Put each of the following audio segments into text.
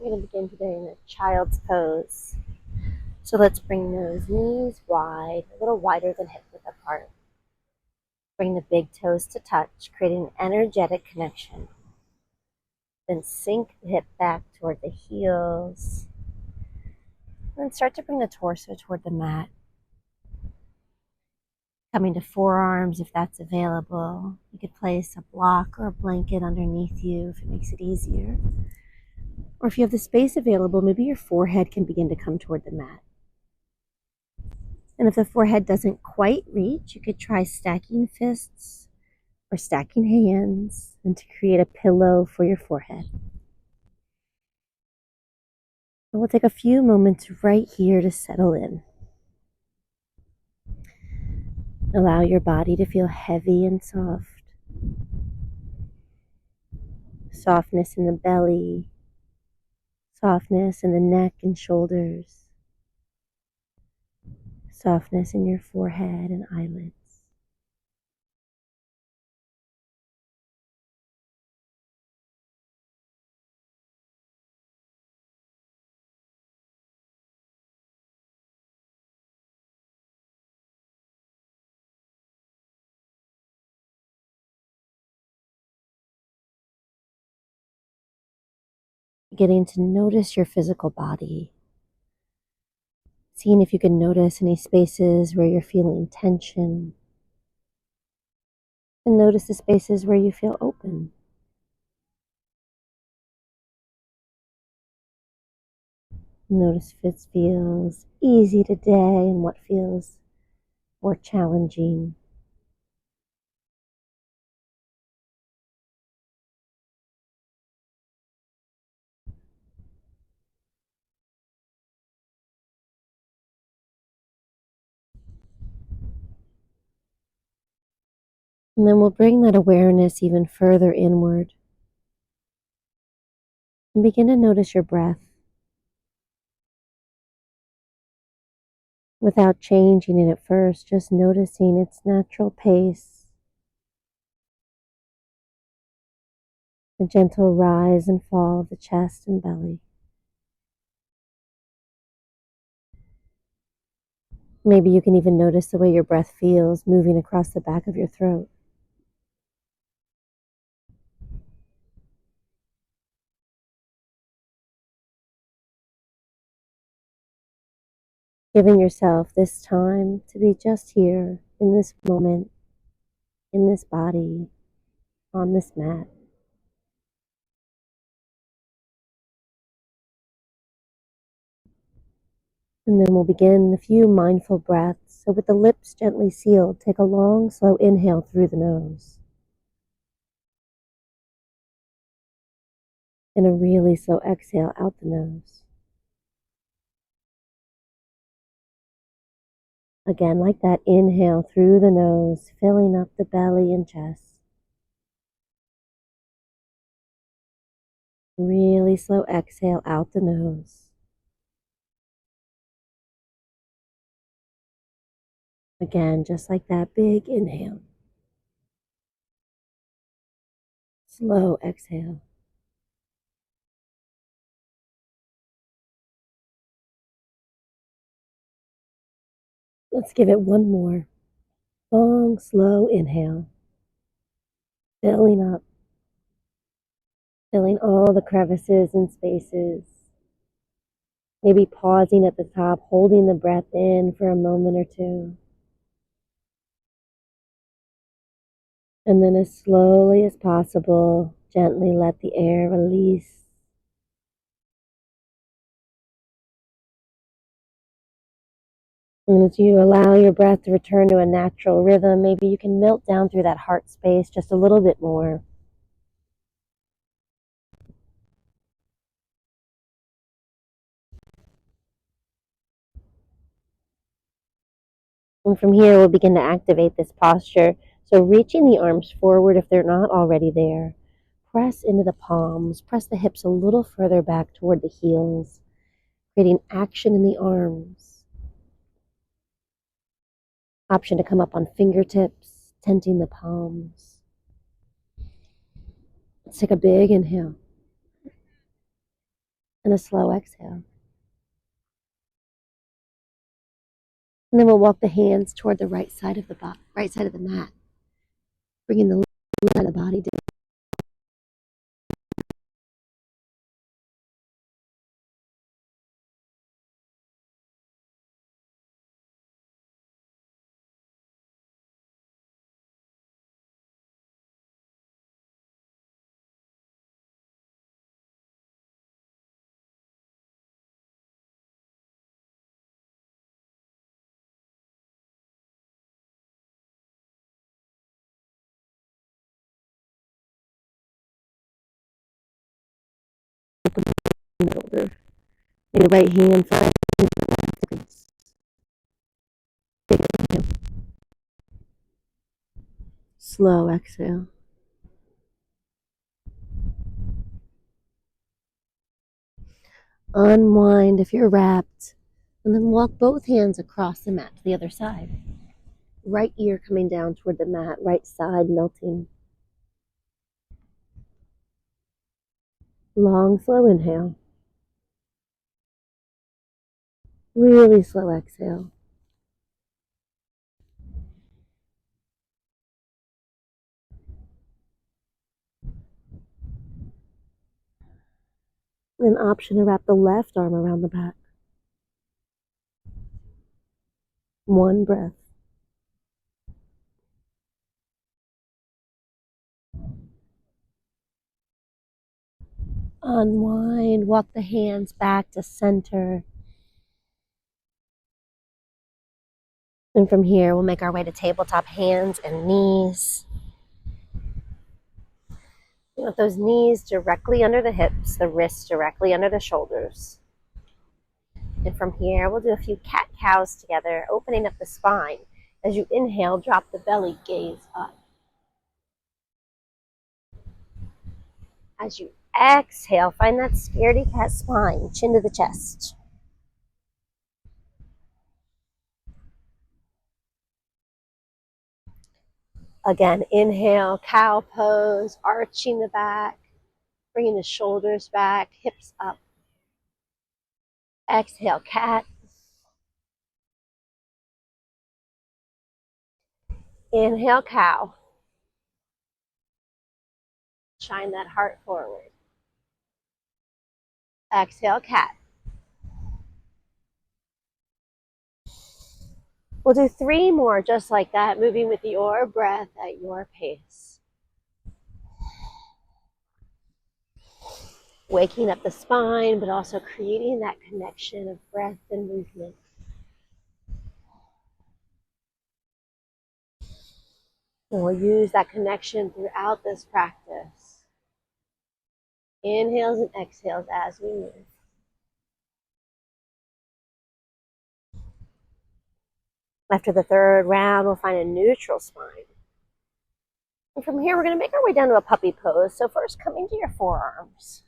We're going to begin today in a child's pose. So let's bring those knees wide, a little wider than hip width apart. Bring the big toes to touch, creating an energetic connection. Then sink the hip back toward the heels. Then start to bring the torso toward the mat. Coming to forearms if that's available. You could place a block or a blanket underneath you if it makes it easier. Or if you have the space available, maybe your forehead can begin to come toward the mat. And if the forehead doesn't quite reach, you could try stacking fists or stacking hands and to create a pillow for your forehead. And we'll take a few moments right here to settle in. Allow your body to feel heavy and soft. Softness in the belly, softness in the neck and shoulders, softness in your forehead and eyelids. Getting to notice your physical body. Seeing if you can notice any spaces where you're feeling tension. And notice the spaces where you feel open. Notice if it feels easy today and what feels more challenging. And then we'll bring that awareness even further inward. And begin to notice your breath. Without changing it at first, just noticing its natural pace. The gentle rise and fall of the chest and belly. Maybe you can even notice the way your breath feels moving across the back of your throat. Giving yourself this time to be just here in this moment, in this body, on this mat. And then we'll begin a few mindful breaths. So with the lips gently sealed, take a long, slow inhale through the nose. And a really slow exhale out the nose. Again, like that, inhale through the nose, filling up the belly and chest. Really slow exhale out the nose. Again, just like that, big inhale. Slow exhale. Let's give it one more. Long, slow inhale. Filling up. Filling all the crevices and spaces. Maybe pausing at the top, holding the breath in for a moment or two. And then as slowly as possible, gently let the air release. And as you allow your breath to return to a natural rhythm, maybe you can melt down through that heart space just a little bit more. And from here, we'll begin to activate this posture. So reaching the arms forward if they're not already there. Press into the palms. Press the hips a little further back toward the heels, creating action in the arms. Option to come up on fingertips, tenting the palms. Let's take a big inhale. and a slow exhale. And then we'll walk the hands toward the right side of the mat, bringing the left side of the body down. Shoulder. Make the right hand find the left. Slow exhale. Unwind if you're wrapped, and then walk both hands across the mat to the other side. Right ear coming down toward the mat, right side melting. Long, slow inhale. Really slow exhale. An option to wrap the left arm around the back. One breath. Unwind, walk the hands back to center. And from here, we'll make our way to tabletop hands and knees. You want those knees directly under the hips, the wrists directly under the shoulders. And from here, we'll do a few cat-cows together, opening up the spine. As you inhale, drop the belly, gaze up. As you exhale, find that scaredy cat spine, chin to the chest. Again, inhale, cow pose, arching the back, bringing the shoulders back, hips up. Exhale, cat. Inhale, cow. Shine that heart forward. Exhale, cat. We'll do 3 more just like that, moving with your breath at your pace. Waking up the spine, but also creating that connection of breath and movement. And we'll use that connection throughout this practice. Inhales and exhales as we move. After the 3rd round, we'll find a neutral spine. And from here, we're going to make our way down to a puppy pose. So first, come into your forearms.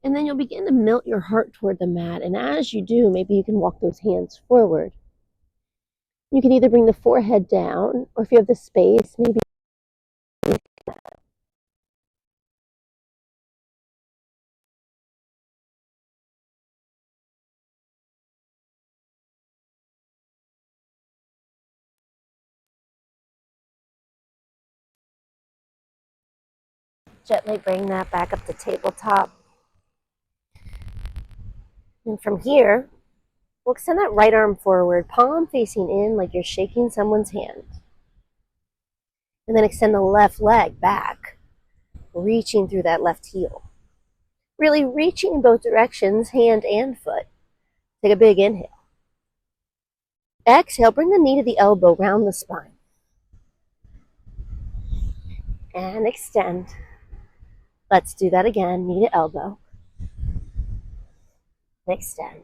And then you'll begin to melt your heart toward the mat. And as you do, maybe you can walk those hands forward. You can either bring the forehead down, or if you have the space, maybe gently bring that back up to tabletop. And from here, we'll extend that right arm forward, palm facing in like you're shaking someone's hand. And then extend the left leg back, reaching through that left heel. Really reaching in both directions, hand and foot. Take a big inhale. Exhale, bring the knee to the elbow, round the spine. And extend. Let's do that again, knee to elbow. Extend.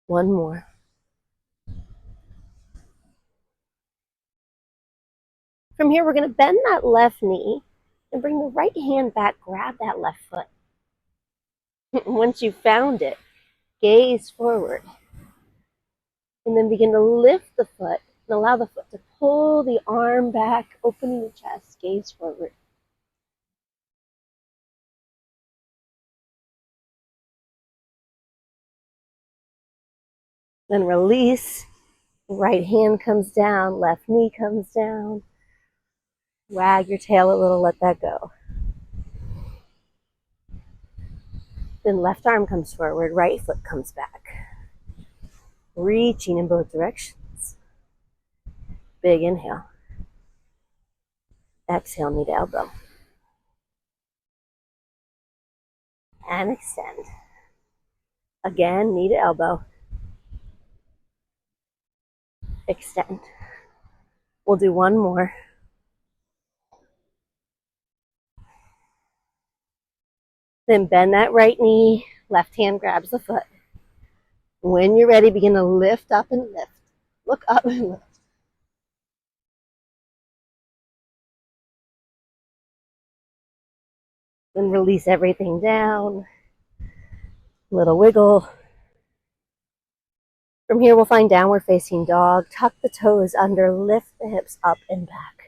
One more. From here, we're going to bend that left knee and bring the right hand back, grab that left foot. Once you've found it, gaze forward. And then begin to lift the foot and allow the foot to pull the arm back, opening the chest, gaze forward. Then release. Right hand comes down, left knee comes down. Wag your tail a little, let that go. Then left arm comes forward, right foot comes back. Reaching in both directions. Big inhale. Exhale, knee to elbow. And extend. Again, knee to elbow. Extend. We'll do one more. Then bend that right knee. Left hand grabs the foot. When you're ready, begin to lift up and lift. Look up and lift. Then release everything down. Little wiggle. From here, we'll find downward facing dog. Tuck the toes under, lift the hips up and back.